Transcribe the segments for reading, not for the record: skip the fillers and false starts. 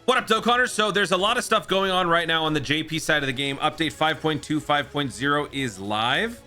What up, Dokkanners? So there's a lot of stuff going on right now on the JP side of the game. Update 5.2, 5.0 is live.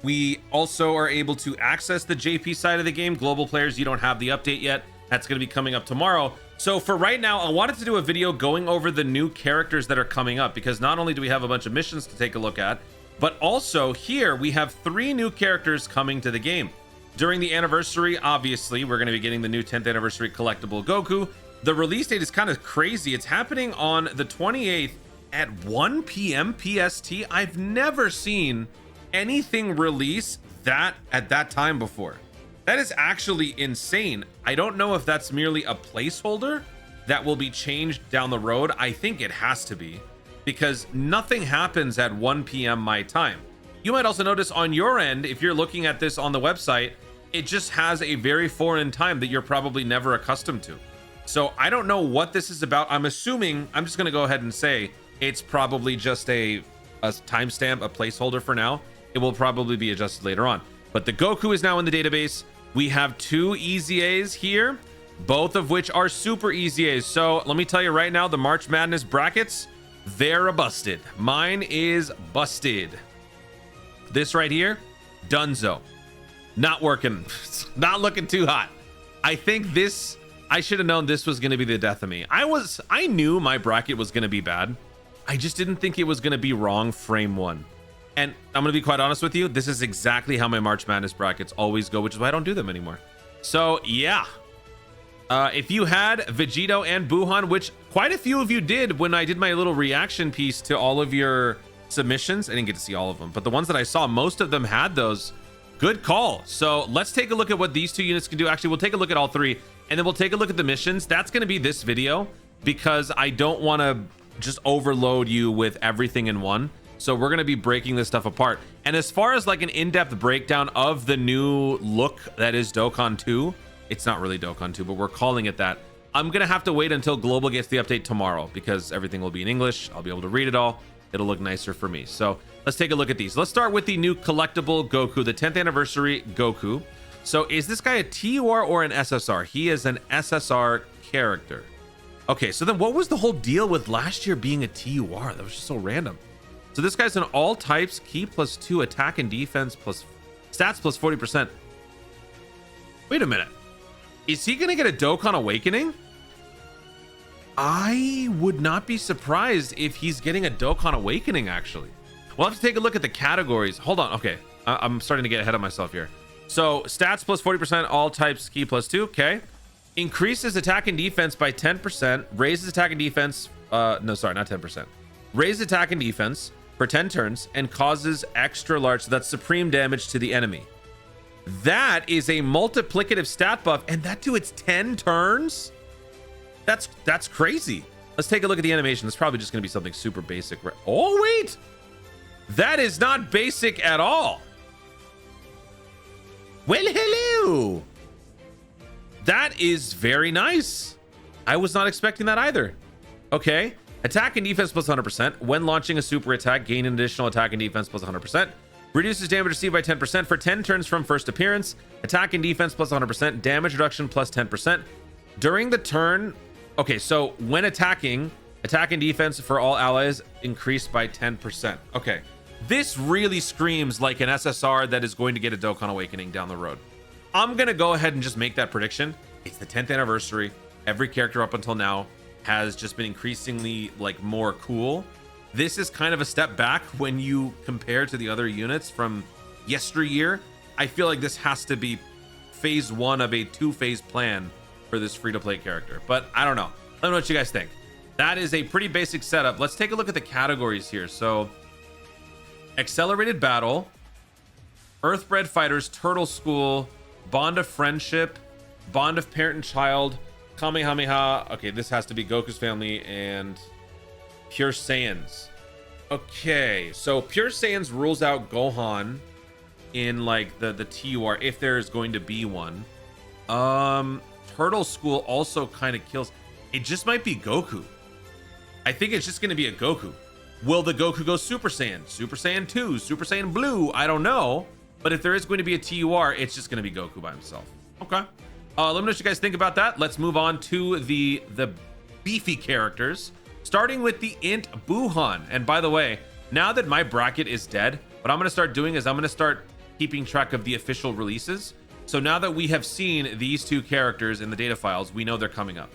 We also are able to access the JP side of the game. Global players, you don't have the update yet. That's going to be coming up tomorrow. So for right now, I wanted to do a video going over the new characters that are coming up, because not only do we have a bunch of missions to take a look at, but also here we have 3 new characters coming to the game. During the anniversary, obviously, we're going to be getting the new 10th anniversary collectible Goku. The release date is kind of crazy. It's happening on the 28th at 1 p.m. PST. I've never seen anything release that at that time before. That is actually insane. I don't know if that's merely a placeholder that will be changed down the road. I think it has to be, because nothing happens at 1 p.m. my time. You might also notice on your end, if you're looking at this on the website, it just has a very foreign time that you're probably never accustomed to. So I don't know what this is about. I'm assuming, I'm just going to go ahead and say it's probably just a timestamp, a placeholder for now. It will probably be adjusted later on. But the Goku is now in the database. We have 2 EZAs here, both of which are super EZAs. So let me tell you right now, the March Madness brackets, they're busted. Mine is busted. This right here, dunzo. Not working. Not looking too hot. I think this, I should have known this was going to be the death of me. I knew my bracket was going to be bad. I just didn't think it was going to be wrong frame 1. And I'm going to be quite honest with you, this is exactly how my March Madness brackets always go, which is why I don't do them anymore. So yeah, if you had Vegito and BUUHAN, which quite a few of you did when I did my little reaction piece to all of your submissions, I didn't get to see all of them, but the ones that I saw, most of them had those. Good call. So let's take a look at what these 2 units can do. Actually, we'll take a look at all 3, and then we'll take a look at the missions. That's going to be this video, because I don't want to just overload you with everything in one. So we're going to be breaking this stuff apart. And as far as like an in-depth breakdown of the new look that is Dokkan 2, it's not really Dokkan 2, but we're calling it that. I'm going to have to wait until Global gets the update tomorrow, because everything will be in English. I'll be able to read it all. It'll look nicer for me. So let's take a look at these. Let's start with the new collectible Goku, the 10th anniversary Goku. So is this guy a TUR or an SSR? He is an SSR character. Okay, so then what was the whole deal with last year being a TUR? That was just so random. So this guy's an all types, key +2, attack and defense plus stats plus 40%. Wait a minute. Is he gonna get a Dokkan Awakening? I would not be surprised if he's getting a Dokkan Awakening, actually. We'll have to take a look at the categories. Hold on. Okay, I'm starting to get ahead of myself here. So stats plus 40%, all types, key +2. Okay. Increases attack and defense by 10%. Raises attack and defense. No, sorry, not 10%. Raises attack and defense for 10 turns and causes extra large, so that's supreme damage to the enemy. That is a multiplicative stat buff, and that to its 10 turns? That's crazy. Let's take a look at the animation. It's probably just going to be something super basic. Right? Oh, wait. That is not basic at all. Well, hello. That is very nice. I was not expecting that either. Okay. Attack and defense plus 100%. When launching a super attack, gain an additional attack and defense plus 100%. Reduces damage received by 10% for 10 turns from first appearance. Attack and defense plus 100%. Damage reduction plus 10%. During the turn... Okay, so when attacking, attack and defense for all allies increased by 10%. Okay. This really screams like an SSR that is going to get a Dokkan Awakening down the road. I'm going to go ahead and just make that prediction. It's the 10th anniversary. Every character up until now has just been increasingly like more cool. This is kind of a step back when you compare to the other units from yesteryear. I feel like this has to be phase 1 of a 2-phase plan for this free-to-play character, but I don't know. Let me know what you guys think. That is a pretty basic setup. Let's take a look at the categories here. So accelerated battle, earthbred fighters, turtle school, bond of friendship, bond of parent and child, Kamehameha. Okay, this has to be Goku's family, and Pure Saiyans. Okay, so Pure Saiyans rules out Gohan in like the TUR if there is going to be one. Turtle School also kind of kills. It just might be Goku. I think it's just going to be a Goku. Will the Goku go Super Saiyan? Super Saiyan 2, Super Saiyan Blue? I don't know. But if there is going to be a TUR, it's just going to be Goku by himself. Okay. Let me know what you guys think about that. Let's move on to the beefy characters, starting with the int BUUHAN. And by the way, now that my bracket is dead, what I'm going to start doing is I'm going to start keeping track of the official releases. So now that we have seen these two characters in the data files, we know they're coming up.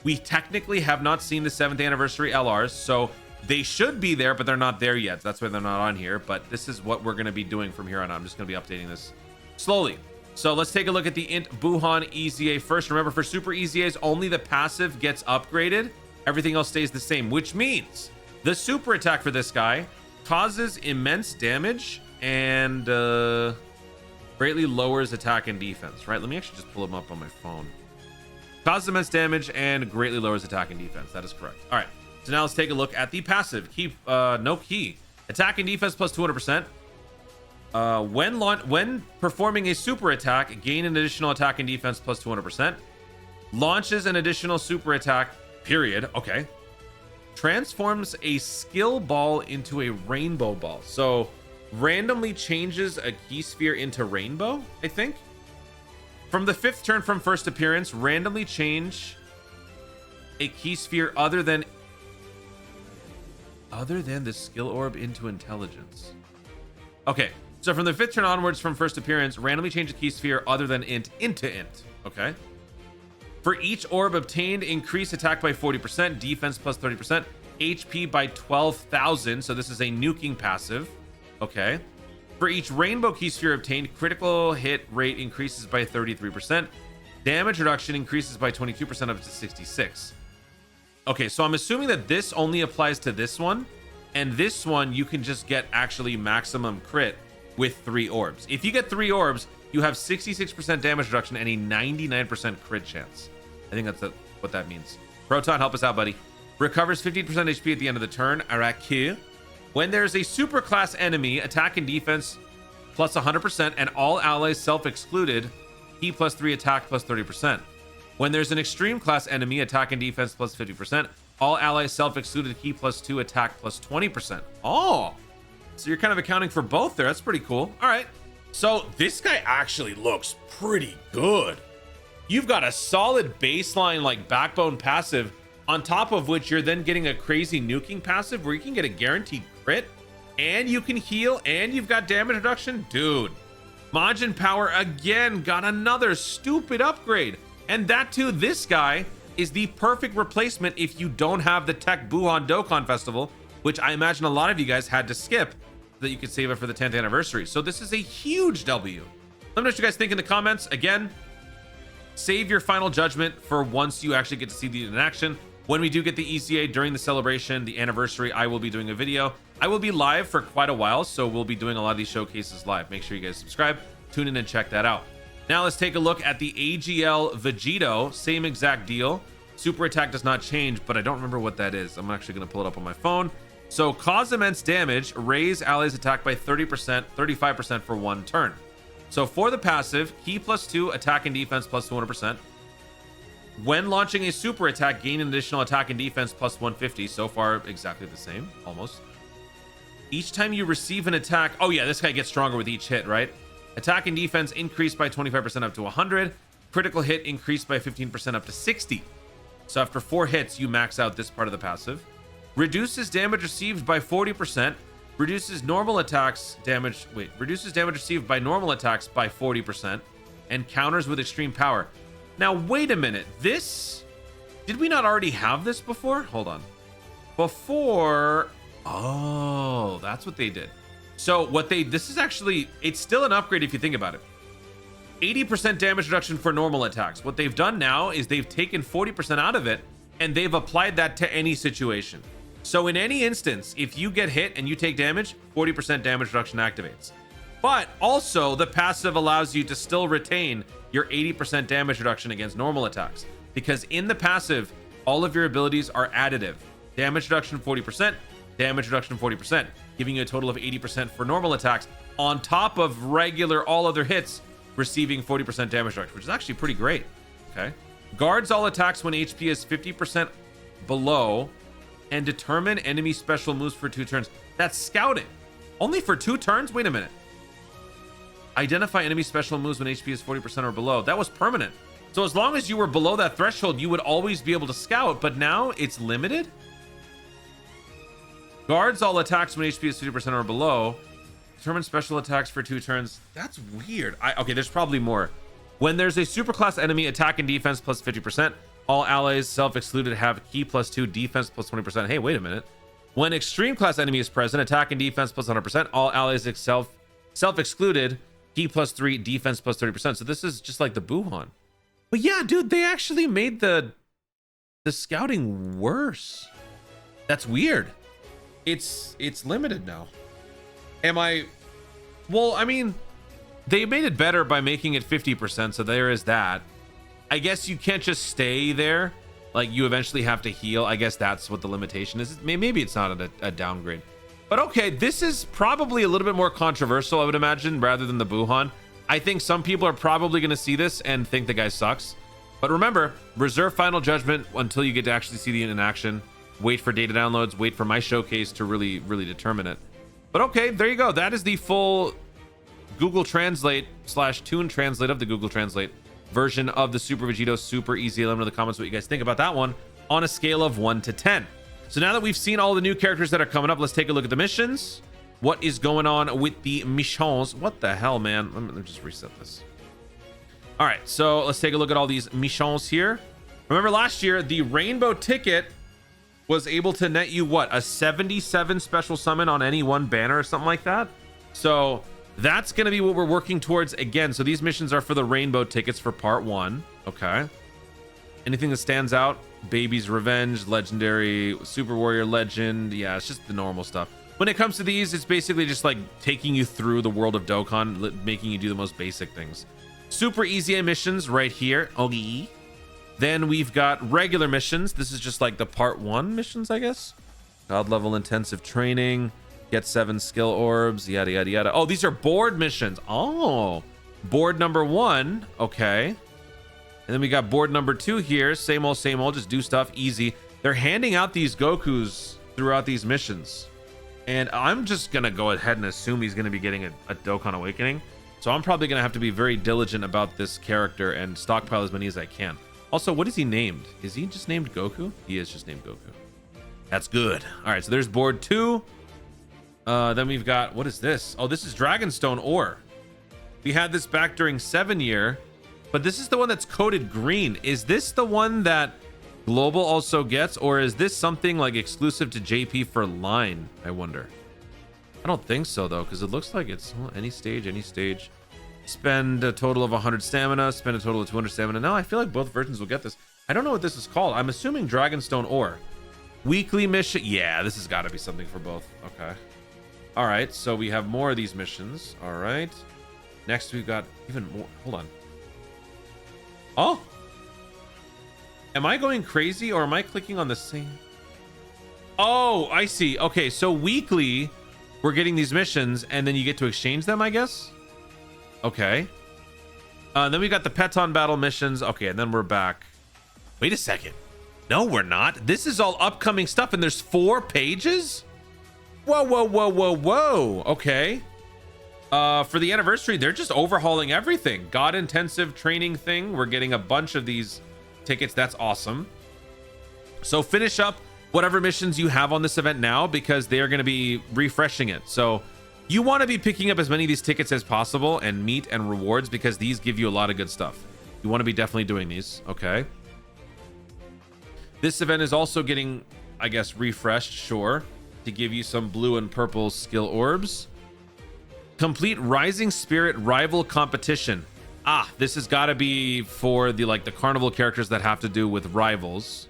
We technically have not seen the 7th anniversary LRs, so they should be there, but they're not there yet. That's why they're not on here. But this is what we're going to be doing from here on out. I'm just going to be updating this slowly. So let's take a look at the int BUUHAN EZA first. Remember, for super EZAs, only the passive gets upgraded. Everything else stays the same, which means the super attack for this guy causes immense damage and greatly lowers attack and defense, right? Let me actually just pull him up on my phone. Causes immense damage and greatly lowers attack and defense. That is correct. All right. So now let's take a look at the passive. No key. Attack and defense plus 200%. When performing a super attack, gain an additional attack and defense plus 200%. Launches an additional super attack, period. Okay. Transforms a skill ball into a rainbow ball. So randomly changes a key sphere into rainbow, I think. From the 5th turn from first appearance, randomly change a key sphere other than the skill orb into intelligence. Okay, so from the 5th turn onwards from first appearance, randomly change a key sphere other than int into int. Okay. For each orb obtained, increase attack by 40%, defense plus 30%, HP by 12,000. So this is a nuking passive. Okay. For each rainbow key sphere obtained, critical hit rate increases by 33%. Damage reduction increases by 22% up to 66. Okay, so I'm assuming that this only applies to this one. And this one, you can just get actually maximum crit with 3 orbs. If you get 3 orbs, you have 66% damage reduction and a 99% crit chance. I think that's what that means. Proton, help us out, buddy. Recovers 15% HP at the end of the turn. Araki. When there's a super class enemy, attack and defense plus 100%, and all allies self-excluded, key plus 3 attack plus 30%. When there's an extreme class enemy, attack and defense plus 50%, all allies self-excluded, key plus 2 attack plus 20%. Oh, so you're kind of accounting for both there. That's pretty cool. All right. So this guy actually looks pretty good. You've got a solid baseline like backbone passive, on top of which you're then getting a crazy nuking passive where you can get a guaranteed crit and you can heal and you've got damage reduction. Dude, Majin Power again got another stupid upgrade. And that too, this guy is the perfect replacement if you don't have the Tech BUUHAN Dokkan Festival, which I imagine a lot of you guys had to skip so that you could save it for the 10th anniversary. So this is a huge W. Let me know what you guys think in the comments. Again, save your final judgment for once you actually get to see these in action. When we do get the ECA during the celebration, the anniversary, I will be doing a video. I will be live for quite a while, so we'll be doing a lot of these showcases live. Make sure you guys subscribe, tune in, and check that out. Now let's take a look at the AGL Vegito. Same exact deal. Super attack does not change, but I don't remember what that is. I'm actually going to pull it up on my phone. So cause immense damage, raise allies attack by 30%, 35% for 1 turn. So for the passive, key plus 2, attack and defense plus 200%. When launching a super attack, gain an additional attack and defense plus 150. So far, exactly the same, almost. Each time you receive an attack, oh yeah, this guy gets stronger with each hit, right? Attack and defense increased by 25% up to 100. Critical hit increased by 15% up to 60. So after 4 hits, you max out this part of the passive. Reduces damage received by 40%. Reduces normal attacks damage. Wait, reduces damage received by normal attacks by 40%. And counters with extreme power. Now, wait a minute. This... Did we not already have this before? Hold on. Before... Oh, that's what they did. So what they... This is actually... It's still an upgrade if you think about it. 80% damage reduction for normal attacks. What they've done now is they've taken 40% out of it, and they've applied that to any situation. So in any instance, if you get hit and you take damage, 40% damage reduction activates. But also, the passive allows you to still retain your 80% damage reduction against normal attacks. Because in the passive, all of your abilities are additive. Damage reduction 40%, damage reduction 40%, giving you a total of 80% for normal attacks, on top of regular all other hits, receiving 40% damage reduction, which is actually pretty great. Okay. Guards all attacks when HP is 50% below, and determine enemy special moves for 2 turns. That's scouting. Only for 2 turns? Wait a minute. Identify enemy special moves when HP is 40% or below. That was permanent. So as long as you were below that threshold, you would always be able to scout, but now it's limited. Guards all attacks when HP is 50% or below. Determine special attacks for 2 turns. That's weird. Okay, there's probably more. When there's a superclass enemy, attack and defense plus 50%. All allies self-excluded have key plus 2, defense plus 20%. Hey, wait a minute. When extreme class enemy is present, attack and defense plus 100%. All allies self-excluded, key plus 3, defense plus 30%. So this is just like the BUUHAN. But yeah, dude, they actually made the scouting worse. That's weird. It's limited now. Well, I mean, they made it better by making it 50%, so there is that. I guess you can't just stay there. Like, you eventually have to heal. I guess that's what the limitation is. Maybe it's not a downgrade. But okay, this is probably a little bit more controversial, I would imagine, rather than the BUUHAN. I think some people are probably going to see this and think the guy sucks. But remember, reserve final judgment until you get to actually see the in action. Wait for data downloads. Wait for my showcase to really determine it. But okay, there you go. That is the full Google Translate / Toon Translate of the Google Translate version of the Super Vegito Super Easy. Let me know in the comments what you guys think about that one on a scale of 1 to 10. So now that we've seen all the new characters that are coming up, let's take a look at the missions. What is going on with the missions? What the hell, man? Let me just reset this. All right, so let's take a look at all these missions here. Remember last year, the rainbow ticket was able to net you what, a 77 special summon on any one banner or something like that. So that's going to be what we're working towards again. So these missions are for the rainbow tickets for part 1. Okay. Anything that stands out? Baby's Revenge, Legendary, Super Warrior Legend. Yeah, it's just the normal stuff. When it comes to these, it's basically just like taking you through the world of Dokkan, making you do the most basic things. Super easy missions right here. Okay. Then we've got regular missions. This is just like the part 1 missions, I guess. God level intensive training. Get 7 skill orbs. Yada, yada, yada. Oh, these are board missions. Oh, board number 1. Okay. And then we got board number 2 here. Same old, just do stuff easy. They're handing out these Gokus throughout these missions. And I'm just going to go ahead and assume he's going to be getting a Dokkan Awakening. So I'm probably going to have to be very diligent about this character and stockpile as many as I can. Also, what is he named? Is he just named Goku? He is just named Goku. That's good. All right, so there's board 2. Then we've got, what is this? Oh, this is Dragonstone Ore. We had this back during 7 year, but this is the one that's coded green. Is this the one that Global also gets, or is this something like exclusive to JP for line? I wonder. I don't think so though, because it looks like it's any stage. Spend a total of 100 stamina, spend a total of 200 stamina. No, I feel like both versions will get this. I don't know what this is called. I'm assuming Dragonstone Ore. Weekly mission. Yeah, this has got to be something for both. Okay. All right, so we have more of these missions. All right. Next, we've got even more. Hold on. Oh. Am I going crazy or am I clicking on the same? Oh, I see. Okay, so weekly, we're getting these missions and then you get to exchange them, I guess. Okay. Then we got the Peton battle missions. Okay, and then we're back. Wait a second. No, we're not. This is all upcoming stuff and there's 4 pages? Whoa. Okay. For the anniversary, they're just overhauling everything. God intensive training thing. We're getting a bunch of these tickets. That's awesome. So finish up whatever missions you have on this event now because they're going to be refreshing it. So you want to be picking up as many of these tickets as possible and meet and rewards because these give you a lot of good stuff. You want to be definitely doing these. Okay. This event is also getting, I guess, refreshed, sure, to give you some blue and purple skill orbs. Complete Rising Spirit Rival Competition. Ah, this has got to be for the the carnival characters that have to do with rivals.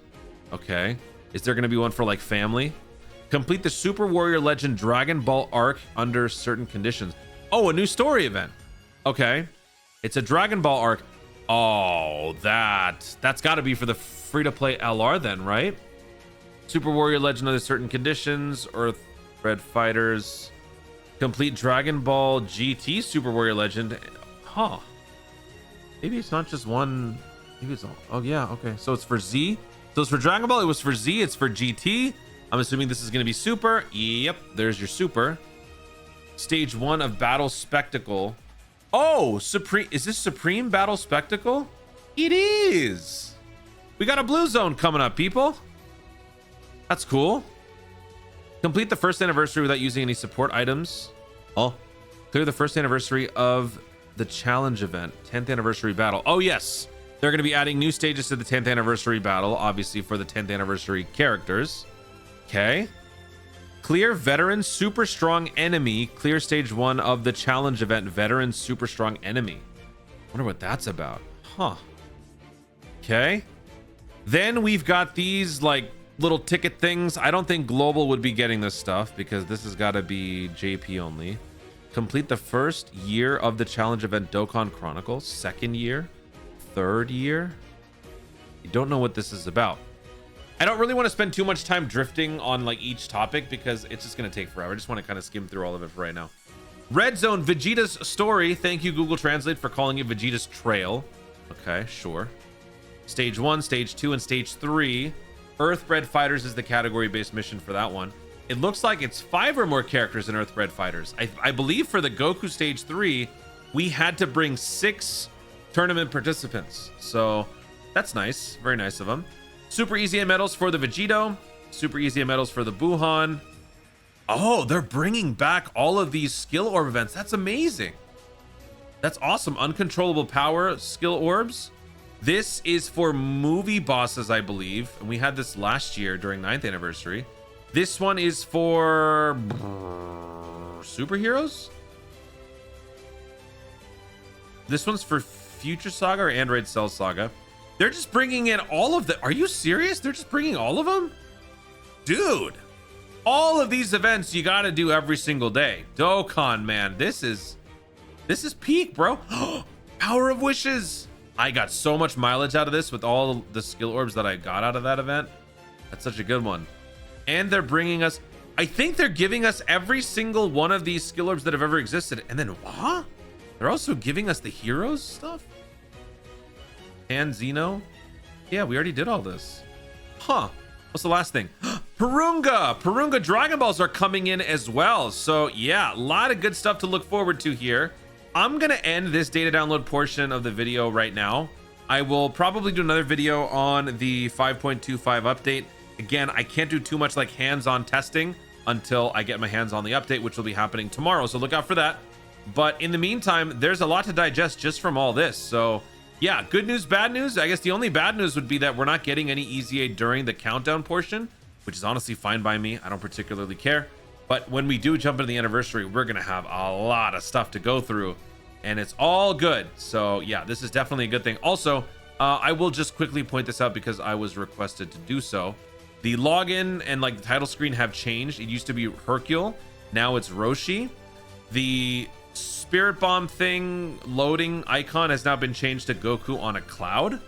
Okay. Is there going to be one for like family? Complete the Super Warrior Legend Dragon Ball arc under certain conditions. Oh, a new story event. Okay. It's a Dragon Ball arc. Oh, that's got to be for the free-to-play LR then, right? Super Warrior Legend under certain conditions. Earth Red Fighters. Complete Dragon Ball GT Super Warrior Legend. Huh. Maybe it's not just one. Maybe it's all. Oh, yeah. Okay. So it's for Z. So it's for Dragon Ball. It was for Z. It's for GT. I'm assuming this is going to be Super. Yep. There's your Super. Stage 1 of Battle Spectacle. Oh, Supreme. Is this Supreme Battle Spectacle? It is. We got a blue zone coming up, people. That's cool. Complete the first anniversary without using any support items. Oh, clear the first anniversary of the challenge event, 10th anniversary battle. Oh yes, they're going to be adding new stages to the 10th anniversary battle, obviously for the 10th anniversary characters. Okay. Clear veteran super strong enemy. Clear stage 1 of the challenge event, veteran super strong enemy. Wonder what that's about. Huh. Okay. Then we've got these like little ticket things. I don't think global would be getting this stuff because this has got to be JP only. Complete the first year of the challenge event Dokkan Chronicles. Second year, third year. You don't know what this is about. I don't really want to spend too much time drifting on like each topic because it's just going to take forever. I just want to kind of skim through all of it for right now. Red Zone, Vegeta's story. Thank you, Google Translate, for calling it Vegeta's Trail. Okay, sure. Stage 1, Stage 2, and Stage 3. Earthbred Fighters is the category-based mission for that one. It looks like it's 5 or more characters in Earthbred Fighters. I believe for the Goku Stage 3, we had to bring 6 tournament participants. So that's nice. Very nice of them. Super easy medals for the Vegito. Super easy medals for the BUUHAN. Oh, they're bringing back all of these skill orb events. That's amazing. That's awesome. Uncontrollable power skill orbs. This is for movie bosses, I believe. And we had this last year during 9th anniversary. This one is for superheroes. This one's for Future Saga or Android Cell Saga. They're just bringing in all of the... Are you serious? They're just bringing all of them? Dude, all of these events you got to do every single day. Dokkan, man, this is peak, bro. Power of Wishes. I got so much mileage out of this with all the skill orbs that I got out of that event. That's such a good one. And they're bringing us... I think they're giving us every single one of these skill orbs that have ever existed. And then, what? They're also giving us the heroes stuff? And Xeno? Yeah, we already did all this. Huh. What's the last thing? Purunga Dragon Balls are coming in as well. So yeah, a lot of good stuff to look forward to here. I'm gonna end this data download portion of the video right now. I will probably do another video on the 5.25 update. Again, I can't do too much like hands-on testing until I get my hands on the update, which will be happening tomorrow, so look out for that. But in the meantime, there's a lot to digest just from all this. So yeah, good news, bad news. I guess the only bad news would be that we're not getting any EZA during the countdown portion, which is honestly fine by me. I don't particularly care. But when we do jump into the anniversary, we're gonna have a lot of stuff to go through, and it's all good. So yeah, this is definitely a good thing. Also, I will just quickly point this out because I was requested to do so. The login and like the title screen have changed. It used to be Hercule, now it's Roshi. The Spirit Bomb thing loading icon has now been changed to Goku on a cloud.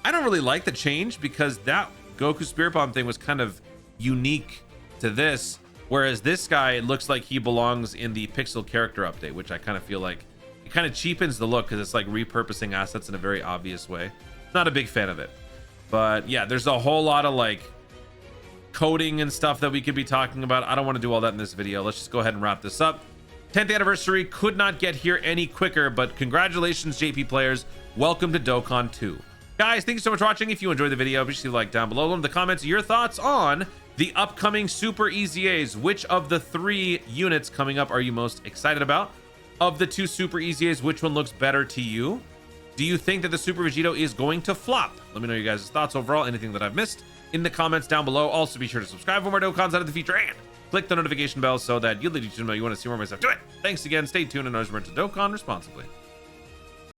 I don't really like the change because that Goku Spirit Bomb thing was kind of unique to this, whereas this guy looks like he belongs in the pixel character update, which I kind of feel like it kind of cheapens the look because it's like repurposing assets in a very obvious way. Not a big fan of it, but yeah, there's a whole lot of like coding and stuff that we could be talking about. I don't want to do all that in this video. Let's just go ahead and wrap this up. 10th anniversary could not get here any quicker, but congratulations, JP players. Welcome to Dokkan 2. Guys, thank you so much for watching. If you enjoyed the video, be sure to like down below in the comments your thoughts on the upcoming Super EZAs. Which of the 3 units coming up are you most excited about? Of the 2 Super EZAs, which one looks better to you? Do you think that the Super Vegito is going to flop? Let me know your guys' thoughts overall, anything that I've missed in the comments down below. Also, be sure to subscribe for more Dokkans out of the future and click the notification bell so that you'll let YouTube know you want to see more of my stuff. Do it. Thanks again. Stay tuned and always remember to Dokkan responsibly.